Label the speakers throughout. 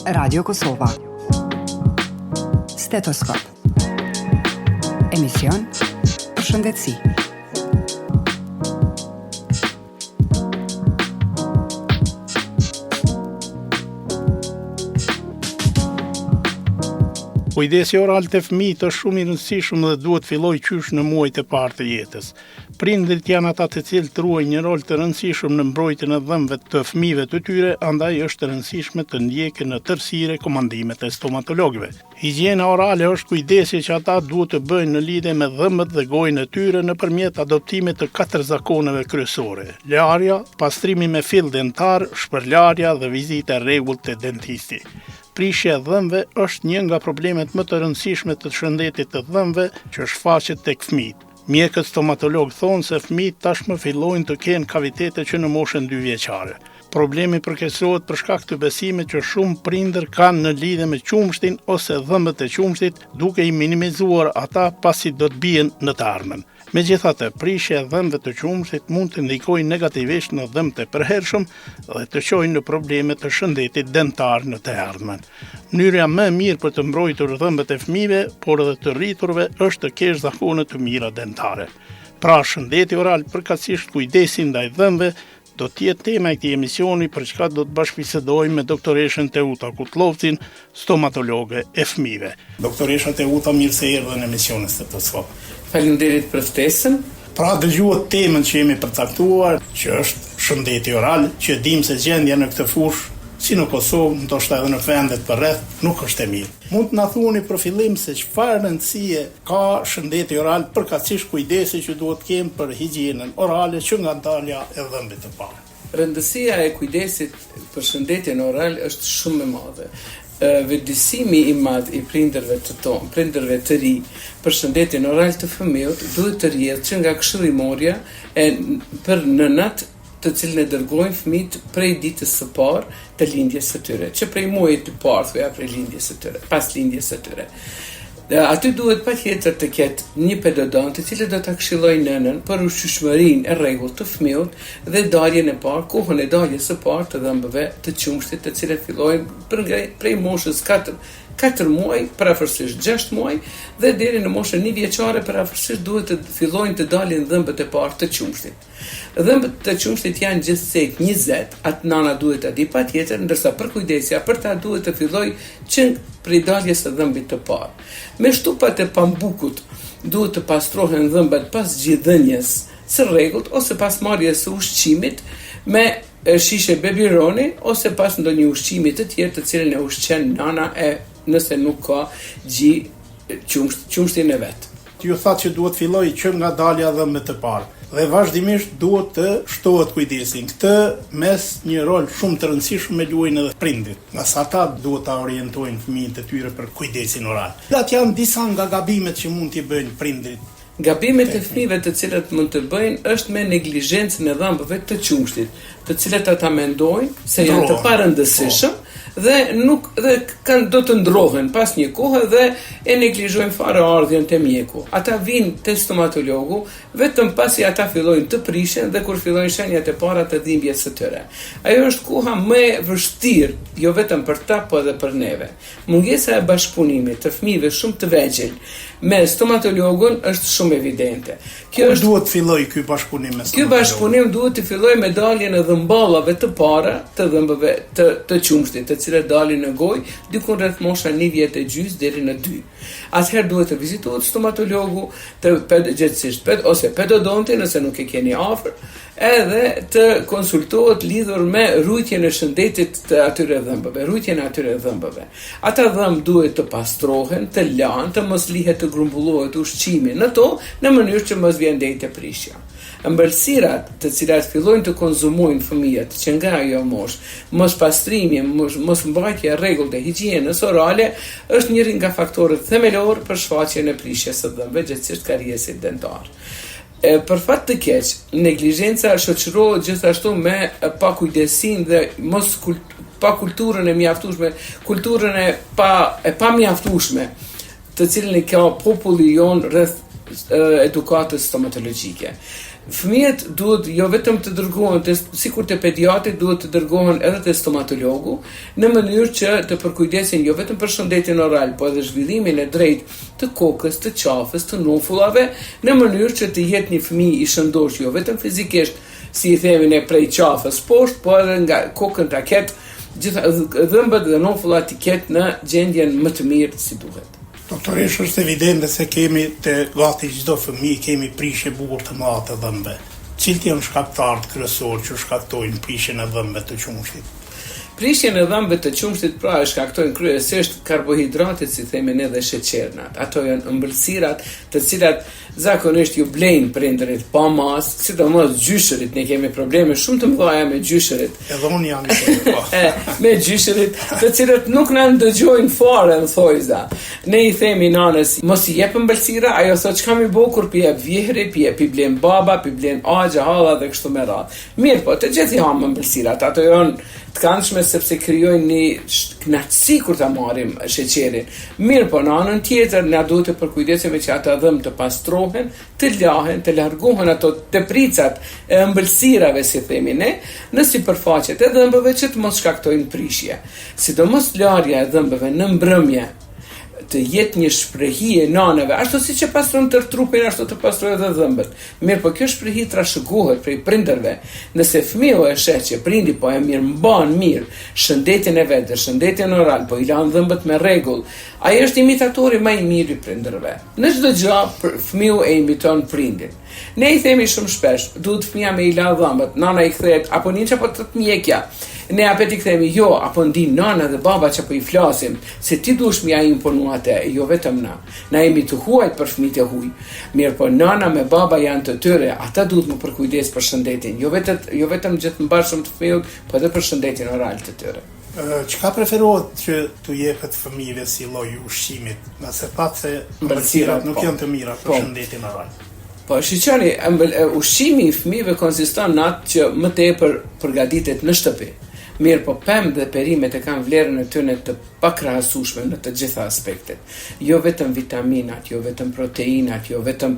Speaker 1: Radio Kosova. Stetoskop. Emision për shëndetësi.
Speaker 2: Kujdesi oral të fëmijët është shumë i rëndësishëm dhe duhet filloj qysh në muajt e parë të jetës. Prindërit janë ata të cilët ruajnë një rol të rëndësishëm në mbrojtjen e dhëmbëve të fëmijëve të tyre, andaj është e rëndësishme të ndjekën në tërësire komandimet e stomatologëve. Higjiena orale është kujdesi që ata duhet të bëjnë në lidhje me dhëmbët dhe gojën e tyre nëpërmjet adoptimit të 4 zakoneve kryesore: larja, pastrimi me fill dentar, shpërlarja dhe vizita e rregullt te dentisti. Prishja e dhëmbëve është një nga problemet më të rëndësishme të shëndetit të dhëmbëve që shfaqet tek fëmijët. Mjekët stomatolog thonë se fëmijët tashmë fillojnë të kenë kavitete që në moshën 2 vjeçare. Problemi përkeqësohet për shkak të besimit që shumë prindër kanë në lidhje me qumshtin ose dhëmbët e qumshtit, duke i minimizuar ata pasi do të bien në të ardhmen. Megjithatë, prishja e dhëmbëve të qumshtit mund të ndikojë negativisht në dhëmbët e përhershëm dhe të çojë në probleme të shëndetit dentar në të ardhmen. Mënyra më e mirë për të mbrojtur dhëmbët e fëmijëve, por edhe të rriturve, është të kesh zakone të mira dentare. Pra, shëndeti oral, përkatësisht kujdesi ndaj dhëmbëve, do të jetë tema e këtij emisioni, për çka do të bashkëbisedojmë me doktoreshën Teuta Kutlovcin, stomatologe e fëmijëve. Doktoresha Teuta, mirë se erdhe në emisionin Stetoskop.
Speaker 3: Faleminderit për ftesën.
Speaker 2: Pra, dëgjuat temën që jemi përcaktuar, që është shëndeti oral, që dim se gjendja në këtë fushë, si në Kosovë, ndoshta edhe në vendet përreth, nuk është e mirë. Mund të na thuani për fillim se çfarë rëndësie ka shëndeti oral, përkatësisht kujdesi që duhet të kemi për higjienën orale që nga dalja e dhëmbëve të parë.
Speaker 3: Rëndësia e kujdesit për shëndetjen oral është shumë e madhe. Vëdësimi i madh i prindërve të ri për shëndetjen oral të fëmijët duhet të rrjedhë që nga këshillimorja për nënat të cilën e dërgojnë fëmijët prej ditës së parë të lindjes së tyre, që prej muajit të parë thuja prej lindjes së tyre, pas lindjes së tyre. Aty duhet patjetër të ketë një pedodont i cili do ta këshillojë nënën për ushqyeshmërinë e rregullt të fëmijët dhe daljen e parë, kohën e daljes së parë të dhëmbëve të qumshtit, të cilat fillojnë prej moshës 4 muaj, parafërsisht 6 muaj, dhe deri në moshën 1 vjeçare parafërsisht duhet të fillojnë të dalin dhëmbët e parë të qumshtit. Dhëmbët të qumshtit janë gjithsej 20, atë nana duhet ta di patjetër, ndërsa për kujdesja për ta duhet të fillojë që prej daljes së dhëmbit të parë. Me shtupat e pambukut duhet të pastrohen dhëmbët pas gjithdhënies së rregullt ose pas marrjes së ushqimit me shishe bebironi ose pas ndonjë ushqimi të tjerë të cilën e ushqen nana nëse nuk ka qumshtin e vet.
Speaker 2: Ju thatë që duhet filloj që nga dalja e dhëmbëve të parë dhe vazhdimisht duhet të shtohet kujdesin. Këtë mes një rol shumë të rëndësishëm e luajnë edhe prindit, nga sa ata duhet ta orientojnë fëmijët e tyre për kujdesin oral. Cilat janë disa nga gabimet që mund t'i bëjnë prindrit?
Speaker 3: Gabimet e fëmijëve të cilat mund të bëjnë është me neglizhencën e dhëmbëve të qumshtit, të cilat ata mendojnë se janë të parëndësishëm dhe do të ndrohen pas një kohë dhe e neglizhojnë fare ardhjen te mjeku. Ata vinë te stomatologu vetëm pasi ata fillojnë të prishen dhe kur fillojnë shenjat e para të dhimbjes së tyre. Ajo është koha më e vështirë, jo vetëm për ta, por edhe për neve. Mungesa e bashkëpunimit të fëmijëve shumë të vegjël me stomatologun është shumë evidente.
Speaker 2: Duhet filloj ky bashkëpunim me stomatologun?
Speaker 3: Ky bashkëpunim duhet të fillojë me daljen e dhëmballave të para të dhëmbëve të qumshtit, të cilat dalin në gojë diku rreth mosha 1 vjet e gjys deri në 2. Atëherë duhet të vizitohet stomatologu ose pedodonti nëse nuk e keni afër, edhe të konsultohet lidhur me rujtjen e shëndetit të atyre dhëmbëve. Ata dhëmbë duhet të pastrohen, të lanë, të mos lihet të grumbullohet ushqimi në to, në mënyrë që mos vjen deri te prishja. Ëmbëlsirat të cilat fillojnë të konzumojnë fëmijët që nga ajo moshë, mos pastrimi, mos mbajtja e rregullt e higjienës orale është njëri nga faktorët themelor për shfaqjen e prishjes së dhëmbëve, gjithsesi kariesit dentar. Për fat të keq, neglizhenca shoqërohet gjithashtu me pakujdesin dhe pa kulturën e mjaftueshme, kulturën e pamjaftueshme, të cilën e ka populli jon rreth edukatës stomatologjike. Fëmijët duhet jo vetëm të dërgohen sikur te pediatri, duhet të dërgohen edhe te stomatologu në mënyrë që të përkujdesin jo vetëm për shëndetin oral, po edhe zhvillimin e drejtë të kokës, të qafës, të nufullave, në mënyrë që të jetë një fëmijë i shëndosh jo vetëm fizikisht, si i themi ne prej qafës poshtë, po edhe nga kokën ta ketë gjitha dhëmbët dhe nufullat i ketë në gjendjen më të mirë si duhet.
Speaker 2: Doktoresh, është evidente se kemi të gati çdo fëmijë kemi prishje bukur të mëdha të dhëmbëve. Cilët janë shkaktarët kryesorë që shkaktojnë prishjen e dhëmbëve të qumshtit?
Speaker 3: Prishjen e dhëmbëve të qumshtit pra e shkaktojnë kryesisht karbohidratet, si themin edhe sheqernat. Ato janë ëmbëlsirat, të cilat zakonisht ju blejnë prindërit pa mas, sidomos gjyshërit. Ne kemi probleme shumë të mëdha me gjyshërit.
Speaker 2: Edhe unë jam i të
Speaker 3: me gjyshërit, të cilët nuk na ndëgjojnë fare në thojza. Ne i themi nanës, mos i jep ëmbëlsira, ajo thot çka mi bë kur pi jep vjehri, pi blen baba, pi blen axha, halla dhe kështu me radhë. Mirë, po të gjithë ham ëmbëlsirat, ato janë të këndshme sepse krijojnë një kënaqësi kur ta marrim sheqerin. Mirë, po në anën tjetër na duhet të përkujdesemi që ata dhëmbë të pastrohen, të lahen, të largohen ato tepricat e ëmbëlsirave, si themi ne, në sipërfaqet e dhëmbëve që të mos shkaktojnë prishje. Sidomos larja e dhëmbëve në mbrëmje të jetë një shprehi e naneve, ashtu si që pastron tërë trupin, ashtu të pastrojë edhe dhëmbët. Mirë, po kjo shprehi trashëgohet prej prindërve. Nëse fëmiu e sheh që prindi po e mban mirë shëndetin e vet, shëndetin oral, po i lan dhëmbët me rregull, ai është imitatori më i mirë i prindërve. Në çdo gjë fëmiu e imiton prindin. Ne i themi shumë shpesh, duhet fëmia me i la dhëmbët, nana i kthehet apo niç apo të mjekja. Ne apet i themi jo, apo ndim nana dhe baba që po i flasim, se ti duhesh më ja imponu atë, jo vetëm na. Na jemi të huajt për fëmijët e huaj. Mirë, po nana me baba janë të tyre, ata duhet më përkujdes për shëndetin, jo vetëm gjithë mbashëm të fëmijët, po edhe për shëndetin oral të tyre.
Speaker 2: Çka preferohet që t'u jepet fëmijëve si lloj ushqimit, nëse pat se ëmbëlsirat nuk janë të mira për shëndetin oral?
Speaker 3: Po, shiqoni, ushqimi i fëmijëve konsiston në atë që më tepër përgatitet në shtëpi. Mirë, po pemë dhe perimet e kanë vlerën e tyre të pakrahasueshme në të gjitha aspektet. Jo vetëm vitaminat, jo vetëm proteinat, jo vetëm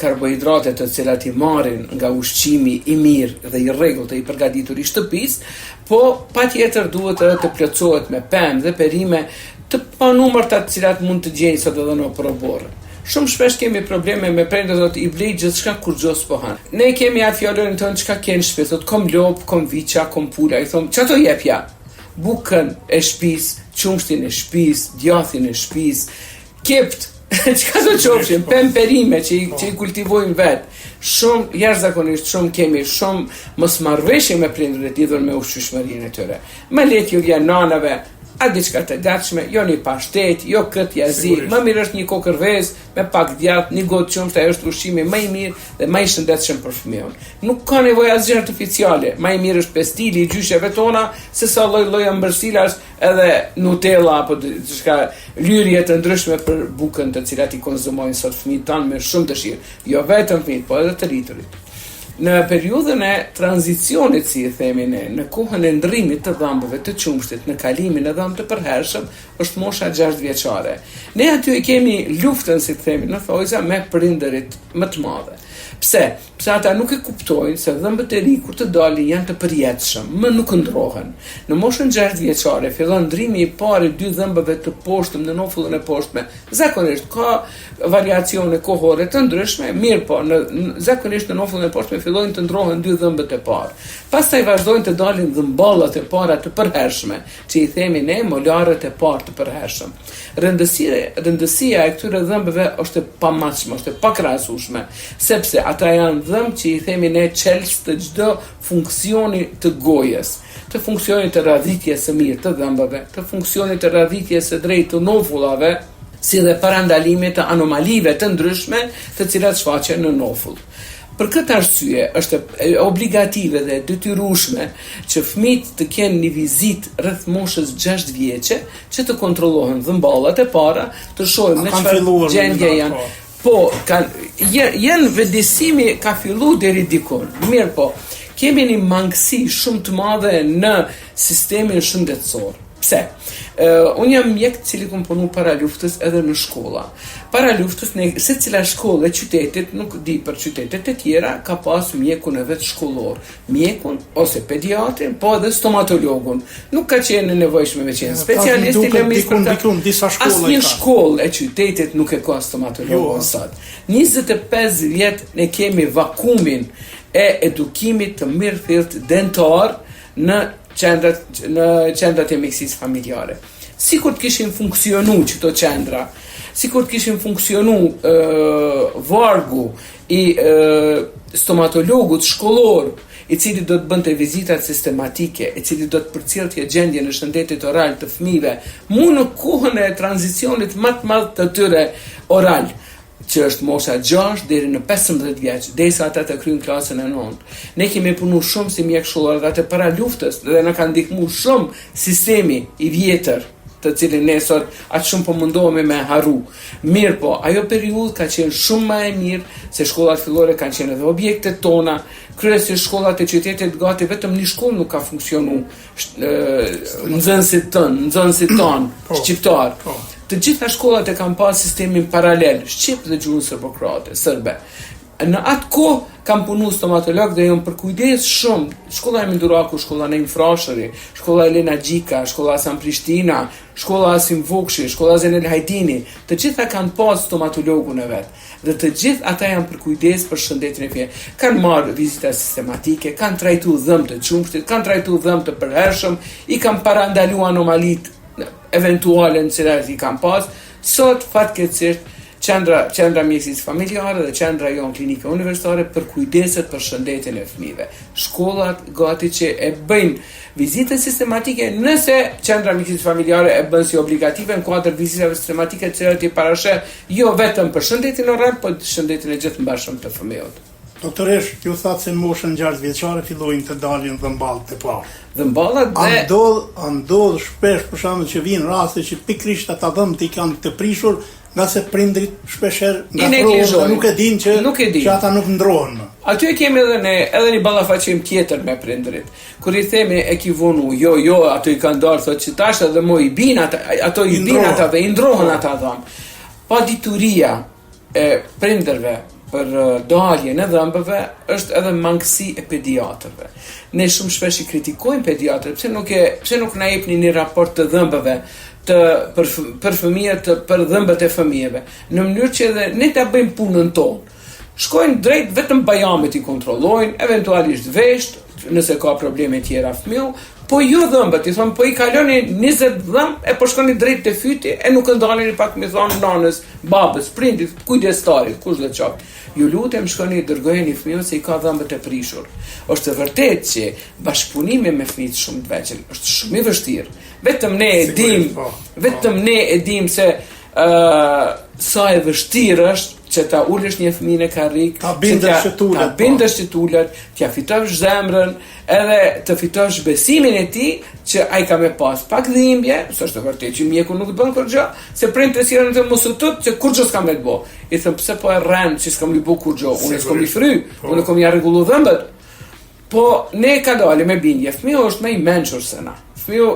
Speaker 3: karbohidratet të cilat i marrin nga ushqimi i mirë dhe i rregullt të i përgatitur i shtëpisë, po patjetër duhet të plotësohet me pemë dhe perime të panumërta të cilat mund të gjejnë sot edhe në proborë. Shumë shpesh kemi probleme me prindërit i blej gjithçka kur gjos po han. Ne kemi atë fjalën tonë çka kanë në shtëpi, thot kom lop, kom viça, kom pula, i thon çato jep ja. Bukën e shtëpis, qumshtin e shtëpis, djathin e shtëpis, kept, çka do qofshin, perime që i kultivojmë vet. Shumë jashtëzakonisht shumë kemi shumë mosmarrveshje me prindërit lidhur me ushqyeshmërinë e tyre. Më le të janë nanave a diçka të gatshme, jo një pashtet, jo këtë jazi, më mirë është një kokërvez me pak djath, një gotë qumshtë, ajo është ushqimi më i mirë dhe më i shëndetshëm për fëmijën. Nuk ka nevojë asgjë artificiale, më i mirë është pestili i gjysheve tona se sa lloj ëmbëlsirash edhe Nutella apo diçka lyrje të ndryshme për bukën të cilat i konsumojnë sot fëmijët tanë me shumë dëshirë, jo vetëm fëmijët, po edhe të rriturit. Në periudhën e tranzicionit, si i themi ne, në kohën e ndrrimit të dhëmbëve të qumshtit, në kalimin e dhëmbëve të përhershëm, është mosha 6 vjeçare. Ne aty kemi luftën, si të themi, në thojza me prindërit më të madhe. Pse? Pse ata nuk e kuptojnë se dhëmbët e ri kur të dalin janë të përjetshëm, më nuk ndrohen. Në moshën 6 vjeçare fillon ndrrimi i parë i 2 dhëmbëve të poshtëm në nofullën e poshtme. Zakonisht ka variacione kohore të ndryshme, mirë po, zakonisht në nofullën e poshtme fillojnë të ndrohen 2 dhëmbët e parë. Pastaj vazhdojnë të dalin dhëmballat e para të përhershme, që i themi ne molarët e parë të përhershëm. Rëndësia e këtyre dhëmbëve është e pamajshme, është e pakrahasueshme, sepse ata janë dhëmbë që i themi ne çelës të çdo funksioni të gojës, të funksionit të radhitjes së mirë të dhëmbëve, të funksionit të radhitjes së drejtë të nofullave, si dhe parandalimit të anomalive të ndryshme të cilat shfaqen në nofull. Për këtë arsye është obligative dhe detyrueshme që fëmijët të kenë një vizitë rreth moshës 6 vjeçe që të kontrollohen dhëmballat e para, të shohim në çfarë gjendje janë. Po, janë vëdësimi ka filluar deri dikon. Mirë po, kemi një mangësi shumë të madhe në sistemin shëndetësor. Pse? Unë jam mjek cili kom punu para luftës edhe në shkolla. Para luftës, se cila shkollë e qytetit, nuk di për qytetet e tjera, ka pas mjekun e vetë shkollor. Mjekun, ose pediatrin, po edhe stomatologun. Nuk ka qenë nevojshme me qenë specialisti në asnjë shkollë e qytetit nuk e ka stomatologun sot. 25 vjet ne kemi vakumin e edukimit të mirëfillt dentar në qendrat e mjekësisë familjare. Sikur të kishin funksionu këto qendra, sikur të kishin funksionu vargu i stomatologut shkollor, i cili do të bënte vizitat sistematike, i cili do të përcjellte gjendjen e shëndetit oral të fëmijëve, mu në kohën e tranzicionit më të madh të tyre oral, që është mosha 6 deri në 15 vjeç, derisa ata të kryejnë klasën e 9. Ne kemi punu shumë si mjek shkollor dhe atë para luftës dhe na ka ndihmuar shumë sistemi i vjetër, të cilin ne sot atë shumë po mundohemi me harru. Mirë po, ajo periudhë ka qenë shumë më e mirë se shkollat fillore kanë qenë edhe objektet tona, kryesisht shkollat e qytetit gati vetëm një shkollë nuk ka funksionu nxënësit ton, shqiptar. Të gjitha shkollat e kanë pas sistemin paralel, shqip dhe gjuhën sërbe. Në atë kohë kam punu stomatolog dhe jam për kujdes shumë. Shkolla e Minduraku, shkolla e Frashëri, shkolla Elena Gjika, shkolla San Prishtina, shkolla Asim Vokshi, shkolla Zenel Hajdini, të gjitha kanë pas stomatologun e vet. Dhe të gjithë ata janë për kujdes për shëndetin e fëmijëve. Kanë marrë vizita sistematike, kanë trajtuar dhëm të çumshtit, kanë trajtuar dhëm të përhershëm, i kanë parandaluar anomalitë eventuale në cilat i kanë pas. Sot fatkeqësisht qendra mjekësisë familjare dhe qendra jon klinike universitare për kujdeset për shëndetin e fëmijëve. Shkollat gati që e bëjnë vizite sistematike, nëse qendra mjekësisë familjare e bën si obligative në kuadër vizitave sistematike të cilat i parasheh jo vetëm për shëndetin oral, por për shëndetin e gjithëmbashëm të fëmijëve.
Speaker 2: Doktoresh, ju thatë se në moshën 6 vjeçare fillojnë të dalin dhëmballet e parë.
Speaker 3: Dhëmballet dhe
Speaker 2: Andodh shpesh për shembull që vijnë raste që pikërisht ata dhëmbët i kanë të prishur, nga se prindrit shpeshherë ngatrohen, nuk e dinë që ata nuk ndrohen.
Speaker 3: Aty kemi edhe një ballafaqim tjetër me prindrit. Kur i themi e ki vonu, jo, ato i kanë darë, thotë që tash edhe mo i bin ato i bin ata dhe i ndrohen ata dhëmë. Pa dituria e prindërve për daljen e dhëmbëve është edhe mangësi e pediatrëve. Ne shumë shpesh i kritikojmë pediatrët, pse nuk na jepni një raport të dhëmbëve për fëmijët, për dhëmbët e fëmijëve, në mënyrë që edhe ne ta bëjmë punën tonë. Shkojnë drejt vetëm bajamit i kontrollojnë, eventualisht vesht, nëse ka probleme tjera fëmiu, po ju dhëmbët, i thonë, po i kaloni 20 dhëmbë, e po shkoni drejt të fyti, e nuk ndaleni pak me thonë nanës, babës, prindit, kujdestarit, kush dhe qaftë. Ju lutem shkoni i dërgojeni fëmijën se i ka dhëmbët e prishur. Është vërtet që bashkëpunimi me fëmijët shumë të vegjël është shumë i vështirë. Vetëm ne e dim se sa e vështirë është që ta ulesh një fëmijë në karrik,
Speaker 2: ta bindesh që tulet, t'ja fitosh zemrën, edhe të fitosh besimin e tij që ai ka me pas pak dhimbje, s'është vërtet që mjeku nuk të bën kurrë, se prindërit janë të mos u tut që kurrë s'kam me të bë. I them pse po e rren që s'kam i bë kurrë, unë s'kam i fry, unë kam ja rregullu dhëmbët. Po ne ka dalë me bindje, fëmiu është më i mençur se na. Fëmiu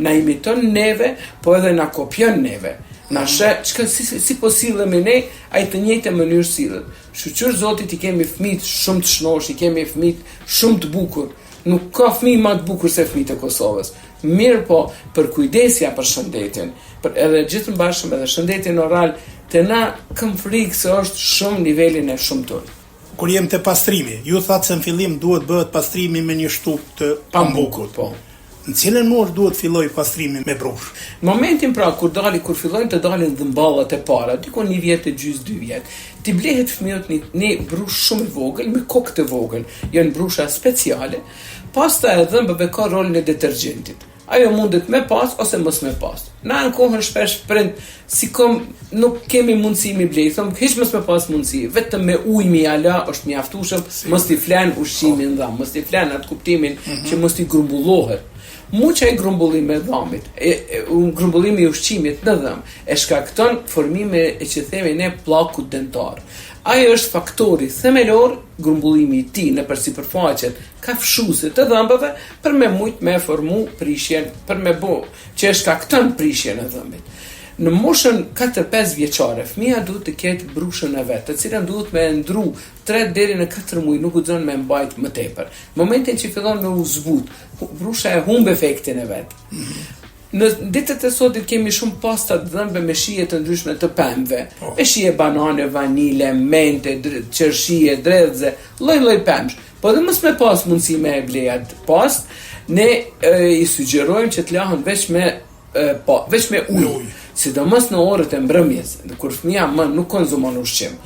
Speaker 2: na imiton neve, po edhe na kopjon neve. Na sheh çka si po sillemi ne, ai të njëjtë mënyrë sillet. Shqyr Zotit i kemi fëmijë shumë të shnosh, i kemi fëmijë shumë të bukur. Nuk ka fëmijë më të bukur se fëmijët e Kosovës. Mirë po, për kujdesja për shëndetin, për edhe gjithëmbashëm edhe shëndetin oral, të na këm frikë se është shumë nivelin e shumtur. Kur jem te pastrimi, ju thatë se në fillim duhet bëhet pastrimi me një shtup të pambukut.
Speaker 3: Po.
Speaker 2: Në cilën moshë duhet filloj pastrimi me brush?
Speaker 3: Në momentin pra kur fillojnë të dalin dhëmballat e para, diku 1 vjet e gjys 2 vjet, ti blehet fëmijët një brush shumë i vogël me kokë të vogël, janë brusha speciale. Pasta e dhëmbëve ka rolin e detergjentit. Ajo mundet me pas ose mos me pas. Na në kohën shpesh prind, sikom nuk kemi mundësi mi blej, thëm hiç mos me pas mundësi, vetëm me ujë mi ala është mjaftueshëm, mos t'i flan ushqimin dham, mos t'i flan atë kuptimin që mos t'i grumbullohet. Muqa i grumbullimi e dhamit, grumbullimi i ushqimit në dhëm, e shkakton formime e që themi ne pllakut dentar. Ai është faktori themelor grumbullimi I tij nëpër sipërfaqen kafshuese të dhëmbëve për me mujt me formu prishjen, për me bë që e shkakton prishjen e dhëmbit. Në moshën 4-5 vjeçare, fëmia duhet të ketë brushën e vet, të cilën duhet me ndru 3 deri në 4 muaj, nuk guxon me mbajt më tepër. Në momentin që fillon me u zbut, brusha e humb efektin e vet. Në ditët e sotit kemi shumë pasta të dhëmbe me shije të ndryshme të pemëve, me shije banane, vanile, mente, qershie, dredhze, lloj pemësh. Po dhe mos me pas mundësi me e blejat past, ne I sugjerojmë që të lahën veç me ujë, sidomos në orët e mbrëmjes, kur fëmia më nuk konzumon ushqim.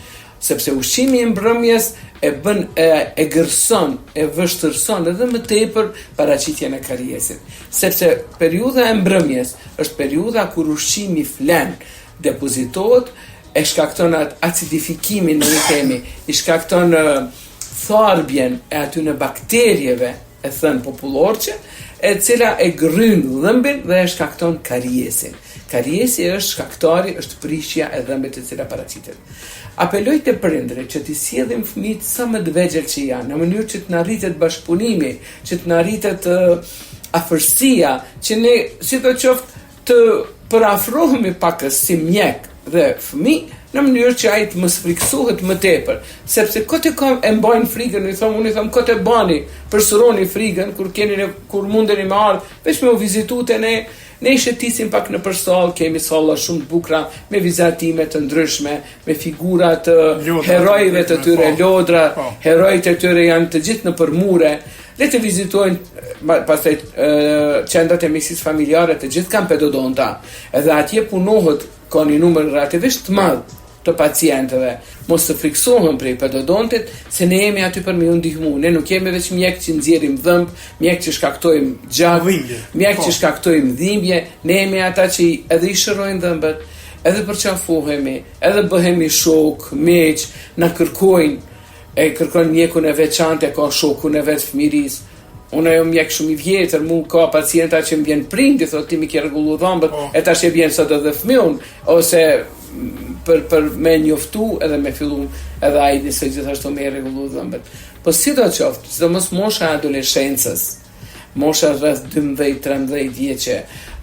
Speaker 3: Sepse ushqimi I mbrëmjes e bën e gërson, e vështërson edhe më tepër paraqitjen e kariesit. Sepse periudha e mbrëmjes është periudha kur ushqimi flen, depozitohet, e shkakton acidifikimin në themi, I shkakton tharbjen e atyne bakterjeve, e thënë popullorçe, e cila e gryn dhëmbin dhe e shkakton kariesin. Kariesi është shkaktari, është prishja e dhëmbit e cila paraqitet. Apeloj te prindërit që t'i sjellim fëmijët sa më të vegjël që janë, në mënyrë që të na rritet bashkëpunimi, që të na rritet afërsia, që ne sidoqoftë të përafrohemi pakës si mjek dhe fëmijë, në mënyrë që ai të mos friksohet më tepër, sepse kote e mbajnë frikën, unë I them kote bani, përsuroni frikën kur mundeni me ardh, veç me u vizitute ne I shëtisim pak në përsall, kemi salla shumë të bukura, me vizatime të ndryshme, me figura të herojve të tyre, lodra, herojt e tyre janë të gjithë në përmure. Le të vizitojnë pastaj qendrat e mjekësisë familjare, të gjithë kanë pedodonta, edhe atje punohet ka një numër relativisht të madh të pacientëve. Mos të friksohen prej pedodontit, se ne jemi aty për me ju ndihmu. Ne nuk jemi veç mjek që nxjerrim dhëmb, mjek që shkaktojmë gjak, mjek që shkaktojmë dhimbje, ne jemi ata që edhe I shërojnë dhëmbët, edhe përqafohemi, edhe bëhemi shok, miq, na kërkojnë mjekun e veçantë, ka shokun e vet fëmirisë. Unë jam mjek shumë I vjetër, mu ka pacienta që më vjen prindi, thotë ti më ke rregullu dhëmbët, e tash e vjen sot edhe fëmiun, ose për me njoftu edhe me fillu edhe ai se gjithashtu me rregullu dhëmbët. Po sidoqoftë, sidomos mosha e adoleshencës, mosha rreth 12-13 vjeçe,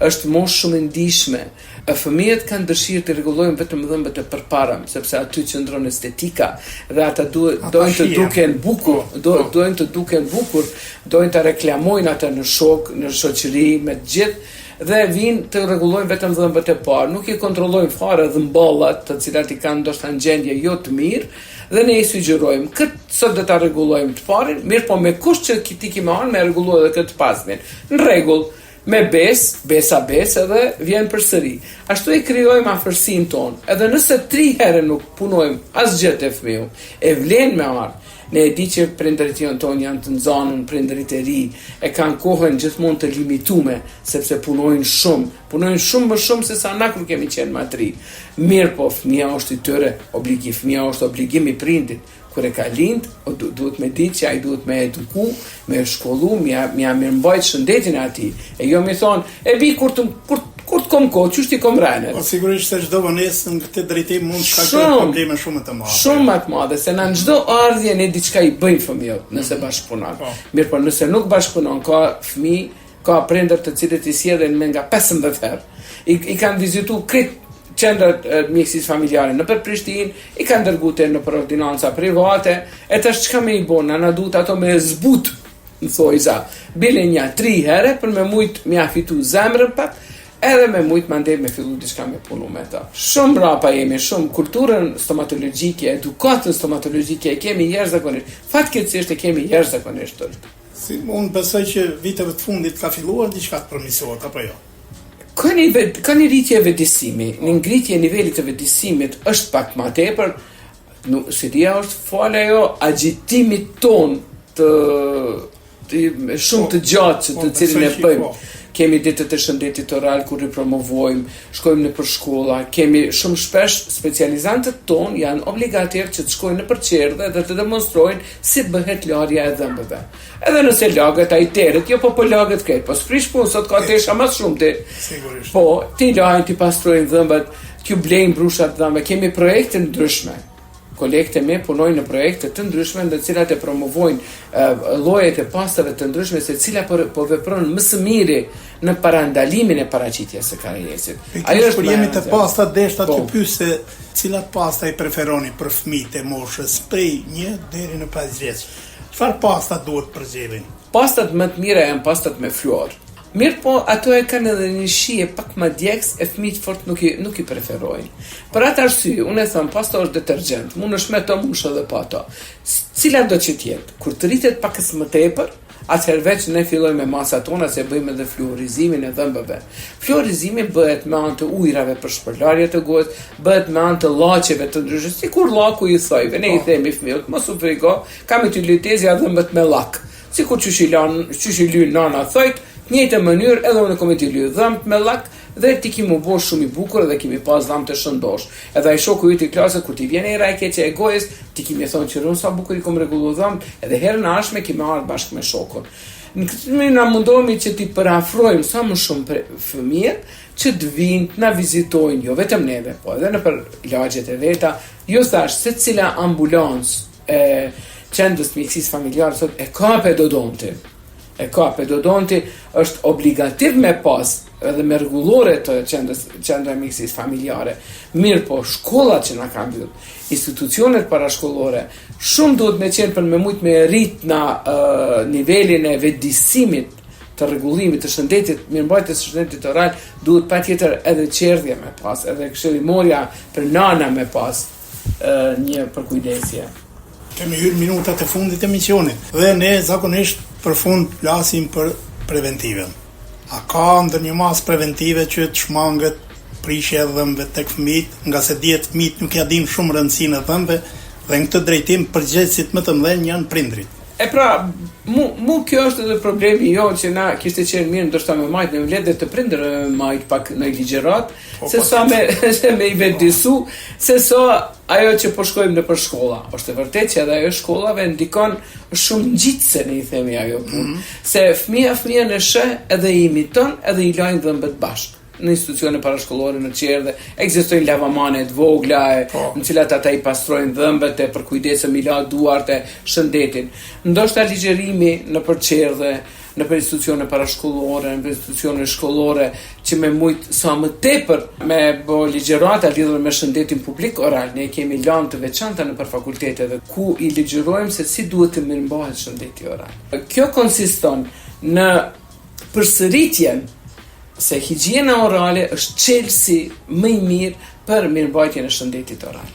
Speaker 3: është moshë shumë e ndihshme. Fëmijët kanë dëshirë të rregullojnë vetëm dhëmbët e përparëm, sepse aty qëndron estetika dhe ata dojnë të duken bukur, dojnë të duken bukur, dojnë të reklamojnë ata në shok, në shoqëri me të gjithë, dhe vinë të rregullojnë vetëm dhëmbët e parë, nuk I kontrollojnë fare dhëmballat, të cilat I kanë ndoshta në gjendje jo të mirë, dhe ne I sugjerojmë këtë sot do ta rregullojmë të parin, mirë po me kusht që ti ke marrë me rregulluar edhe këtë pasmin. Në rregull, me besa edhe vjen përsëri. Ashtu I krijojmë afërsinë tonë. Edhe nëse 3 herë nuk punojmë asgjë te fëmiu, e vlen me ardh. Ne e di që prindërit tonë janë të nxanën, prindërit e ri, e kanë kohën gjithmonë të limitume, sepse punojnë shumë më shumë se sa na kur kemi qenë më të ri. Mirë po, fëmia është I tyre obligim, fëmia është obligim I prindit. Kur e ka lind, duhet me ditë që ai duhet me eduku, me shkollu, me mirëmbajt shëndetin e atij. E jo me thonë, e bi kur të kom kohë, qysh ti kom rënë.
Speaker 2: Po sigurisht se çdo vonesë në këtë drejtim mund të shkaktojë probleme shumë të mëdha.
Speaker 3: Shumë më të mëdha, se në çdo ardhje ne diçka I bëjmë fëmijët, nëse bashkëpunon. Mirë, po nëse nuk bashkëpunon, ka fëmijë, ka prindër të cilët I sjellin me nga 15 herë. I kanë vizituar krejt qendrat mjekësisë familjare në Prishtinë, I kanë dërguar në ordinanca private, e tash çka më I bën, na duhet ato me zbut, në thojza. Bile një 3 herë për me mujt me afitu zemrën pak, edhe me mujt mandej me fillu diçka me punu me ta. Shumë rapa jemi, shumë kulturën stomatologjike, edukatën stomatologjike e kemi jashtëzakonisht. Fatkeqësisht e kemi jashtëzakonisht tërt.
Speaker 2: Si unë besoj që viteve të fundit ka filluar diçka të përmirësohet apo jo?
Speaker 3: Ka një rritje e vetëdijsimi, një ngritje e nivelit të vetëdijsimit është pak më tepër, si dia është fala ajo agjitimit ton të shumë të gjatë që të cilin e bëjmë. Kemi ditët e shëndetit oral kur I promovojmë, shkojmë në për shkolla, kemi shumë shpesh specializantët tonë janë obligativ që të shkojnë në përqerdhe dhe të demonstrojnë si bëhet larja e dhëmbëve. Edhe nëse lagët ai teret, jo po lagët këtë, po s'prish punë, sot ka tesha më shumë ti.
Speaker 2: Sigurisht.
Speaker 3: Po, ti lajnë, ti pastrojnë dhëmbët, t'ju blejnë brushat dhëmbë, kemi projekte ndryshme. kolekte me punojnë në projekte të ndryshme në të cilat e promovojnë llojet e pastave të ndryshme se cila po vepron më së miri në parandalimin e paraqitjes së karrierës.
Speaker 2: Ajo është kur jemi të pasta deshta të pyes se cilat pasta i preferoni për fëmijët e moshës prej 1 deri në 5 vjeç. Çfarë pasta duhet përzgjedhin?
Speaker 3: Pastat më të mira janë pastat me fluor. Mirë po, ato e kanë edhe një shije pak më djegës e fëmijët fort nuk i preferojnë. Për atë arsye, unë e them, pasta është detergjent, mund është me to, mund është edhe pa to. Cila do që tjetë? Kur të rritet pakës më tepër, atëherë veç ne fillojmë me masat tona se bëjmë edhe fluorizimin e dhëmbëve. Fluorizimi bëhet me anë të ujrave për shpërlarje të gojës, bëhet me anë të llaqeve të ndryshme, sikur llaku i thojve. Ne i themi fëmijët, mos u frigo, kam utilitezja dhëmbët me llak. Sikur çuçi lyn nana thojt, njëjtë mënyrë edhe unë kam t'i lyë dhëmbët me llak dhe ti kimu bo shumë i bukur dhe kimi pas dhëmbë të shëndosh. Edhe ai shoku yt i klasës kur ti vjen era e keqe e gojës, ti kimi thonë që run sa bukur i kam rregullu dhëmbët, edhe herën e ardhshme kimi marrë bashkë me shokun. Në këtë mënyrë na mundohemi që ti parafrojmë sa më shumë fëmijët që të vinë, të na vizitojnë, jo vetëm neve, po edhe nëpër lagjet e veta, jo thash secila ambulancë e qendrës mjekësisë familjare sot e ka pedodonti. Pedodonti është obligativ me pas edhe me rregullore të qendra mjekësisë familjare. Mirë po, shkollat që na kanë mbyll, institucionet parashkollore, shumë duhet me qenë për me mujt me rrit në nivelin e vetëdijsimit të rregullimit të shëndetit, mirëmbajtjes së shëndetit oral, duhet patjetër edhe qerdhje me pas, edhe këshillimorja për nana me pas një përkujdesje.
Speaker 2: Kemi hyrë minutat e fundit të misionit dhe ne zakonisht për fund flasim për preventiven. A ka ndonjë masë preventive që të shmanget prishja e dhëmbëve tek fëmijët, nga se dihet fëmijët nuk ja dinë shumë rëndësinë e dhëmbëve dhe në këtë drejtim përgjegjësit më të mëdhenj janë prindrit.
Speaker 3: E pra, mu kjo është edhe problemi jo që na kishte qenë mirë ndoshta me majt në vletë të prindër majt pak në ligjerat, se sa me i vetëdisu, se sa ajo që po shkojmë në për shkolla. Është e vërtetë që edhe ajo shkollave ndikon shumë ngjitse ne i themi ajo punë. Se fëmia në sheh edhe i imiton edhe i lajnë dhëmbët bashkë. Në institucione parashkollore në qerdhe ekzistojnë lavamane të vogla në cilat ata i pastrojnë dhëmbët e përkujdesën i la duart e shëndetin. Ndoshta ligjerimi në për qerdhe, në për institucione parashkollore, në për institucione shkollore që me mujt sa më tepër me bo ligjerata lidhur me shëndetin publik oral. Ne kemi lanë të veçanta në për fakultete dhe ku i ligjerojmë se si duhet të mirëmbahet shëndeti oral. Kjo konsiston në përsëritjen se higjiena orale është çelësi më i mirë për mirëmbajtjen e shëndetit oral.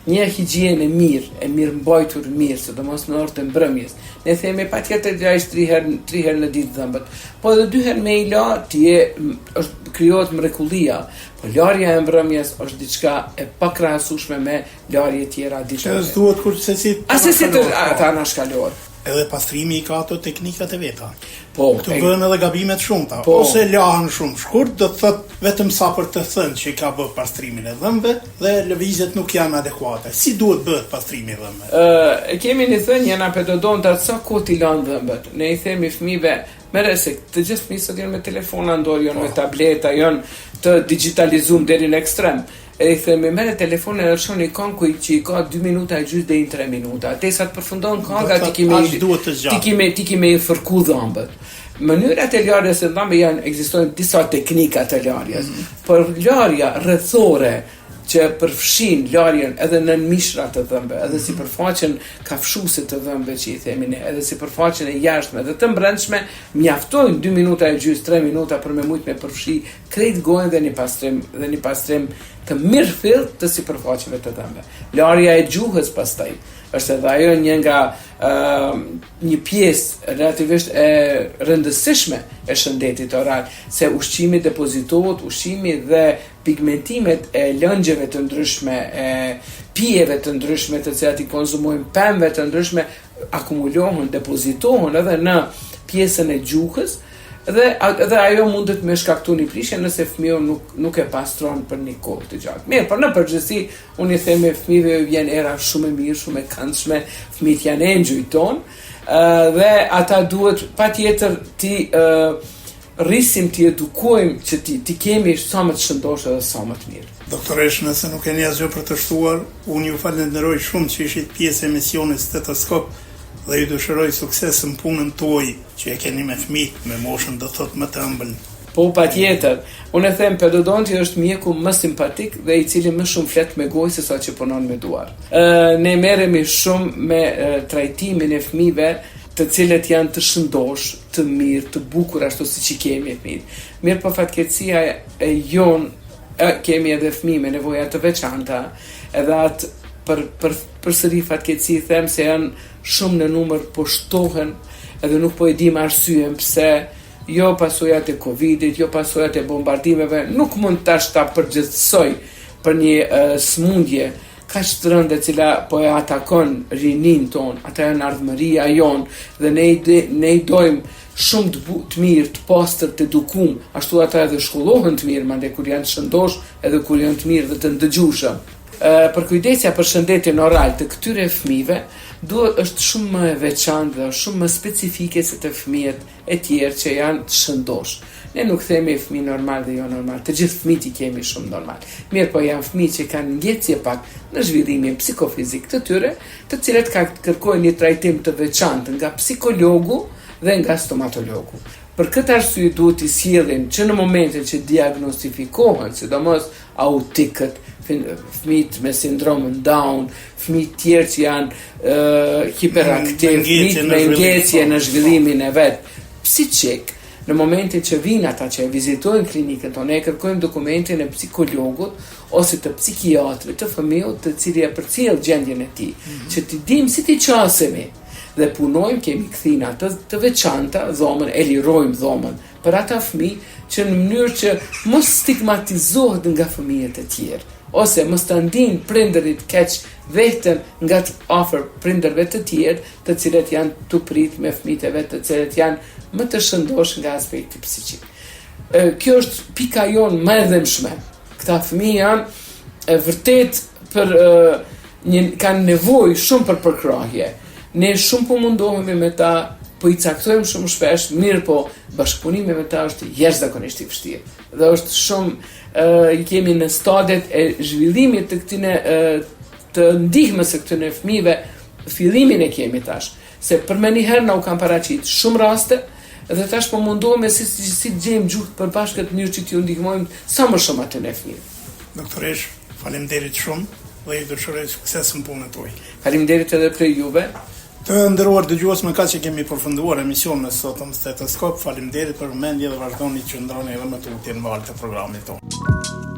Speaker 3: Një higjienë e mirëmbajtur mirë, sidomos në orët e mbrëmjes. Ne themi patjetër të lajsh 3 herë në ditë dhëmbët, po edhe 2 herë me i la është krijohet mrekullia. Po larja e mbrëmjes është diçka e pakrahasueshme me larje tjera ditore.
Speaker 2: Që duhet kur sesi
Speaker 3: ata na shkalohet.
Speaker 2: Edhe pastrimi i ka ato teknikat e veta.
Speaker 3: Po,
Speaker 2: të vënë edhe gabimet shumëta, ose lahen shumë shkurt, do të thot vetëm sa për të thënë që i ka bë pastrimin e dhëmbëve dhe lëvizjet nuk janë adekuate. Si duhet bëhet pastrimi i dhëmbëve?
Speaker 3: Kemi një thënie na pedodontat sa kohë ti lan dhëmbët. Ne i themi fëmijëve, merre se të gjithë fëmijët sot janë me telefona në dorë, janë me tableta, janë të digitalizuar deri në ekstrem. E i themi, merre telefonin e lëshoni këngë që i ka 2 minuta e gjysmë deri në 3 minuta. Atesa të përfundon kënga ti kime i fërku dhëmbët. Mënyrat e larjes së dhëmbëve ekzistojnë disa teknika të larjes. Por larja rrethore që përfshin larjen edhe në mishrat të dhëmbëve, edhe si përfaqen kafshuese të dhëmbëve që i themi ne, edhe si përfaqen e jashtme dhe të brendshme, mjaftojnë 2 minuta e gjysmë, 3 minuta për me mujt me përfshi krejt gojën dhe një pastrim të mirë fillt të sipërfaqeve të dhëmbëve. Larja e gjuhës pastaj është edhe ajo një pjesë relativisht e rëndësishme e shëndetit oral, se ushqimi depozitohet, ushqimi dhe pigmentimet e lëngjeve të ndryshme, e pijeve të ndryshme të cilat i konsumojmë, pemëve të ndryshme akumulohen, depozitohen edhe në pjesën e gjuhës, dhe ajo mundet me shkaktu një prishje nëse fëmiu nuk e pastron për një kohë të gjatë. Mirë, por në përgjithësi, unë i them fëmijëve vjen era shumë e mirë, shumë e këndshme, fëmijët janë engjëj ton, dhe ata duhet patjetër ti rrisim t'i edukojmë që ti kemi sa më të shëndosh edhe sa më të mirë.
Speaker 2: Doktoresh, nëse nuk keni asgjë për të shtuar, unë ju falenderoj shumë që ishit pjesë e misionit Stetoskop dhe ju dëshiroj sukses në punën tuaj që e keni me fëmijë me moshën do thot më të ëmbël.
Speaker 3: Po, patjetër. Unë e them, pedodonti është mjeku më simpatik dhe i cili më shumë flet me gojë se sa që punon me duar. Ne merremi shumë me trajtimin e fëmijëve të cilët janë të shëndosh, të mirë, të bukur ashtu siç i kemi fëmijët. Mirë, po fatkeqësia e jonë kemi edhe fëmijë me nevoja të veçanta, edhe atë përsëri fatkeqësi them se janë shumë në numër, po shtohen edhe nuk po e dim arsyen pse. Jo pasojat e Covidit, jo pasojat e bombardimeve, nuk mund tash ta përgjithsoj për një smundje kaq të rëndë e cila po e atakon rinin ton, ata janë ardhmëria jon dhe ne i dojmë shumë të mirë, të pastër, të edukum, ashtu ata edhe shkollohen të mirë, mande kur janë të shëndosh edhe kur janë të mirë dhe të ndëgjueshëm. Për kujdesja për shëndetin oral të këtyre fëmijëve është shumë më e veçantë dhe shumë më specifike se të fëmijët e tjerë që janë të shëndosh. Ne nuk themi fëmijë normal dhe jo normal, të gjithë fëmijët i kemi shumë normal. Mirë, po janë fëmijë që kanë ngjecje pak në zhvillimin psikofizik të tyre, të cilët kërkojnë një trajtim të veçantë nga psikologu dhe nga stomatologu. Për këtë arsye duhet i sjellim që në momentin që diagnostifikohen, sidomos autikët, fëmijët me sindromën Down, fëmijët tjerë që janë hiperaktiv, fëmijët me ngjecje në zhvillimin e vet psiqik, në momentin që vinë ata që e vizitojnë klinikën tonë, ne kërkojmë dokumentin e psikologut ose të psikiatrit të fëmijës të cili e përcjell gjendjen e tij, që të dimë si t'i qasemi dhe punojmë, kemi kthina të veçanta dhomën, e lirojmë dhomën për ata fëmijë që në mënyrë që mos stigmatizohet nga fëmijët e tjerë, ose mos ta ndinë prindërit keq veten nga të afër prindërve të tjerë, të cilët janë të prit me fëmijët e vet, të cilët janë më të shëndosh nga aspekti psiqik. Kjo është pika jonë më e dëmshme. Këta fëmijë janë vërtet kanë nevojë shumë për përkrahje. Ne shumë po mundohemi me ta, po i caktojmë shumë shpesh, mirë po bashkëpunimi me ta është jashtëzakonisht i vështirë. Dhe është shumë i kemi në stadiet e zhvillimit të këtyne të ndihmës së këtyne fëmijëve, fillimin e kemi tash. Se për më një herë na u kanë paraqit shumë raste dhe tash po mundohemi si të gjejmë gjuhë përbashkët në mënyrë që t'ju ndihmojmë sa më shumë atë fëmijë.
Speaker 2: Doktoresh, faleminderit shumë dhe ju dëshiroj sukses në punën tuaj.
Speaker 3: Faleminderit edhe për juve.
Speaker 2: Të nderuar dëgjues, më kaq që kemi përfunduar emisionin e sotëm Stetoskop. Faleminderit për vëmendje dhe vazhdoni që ndroni edhe më tutje në valë të programit tonë.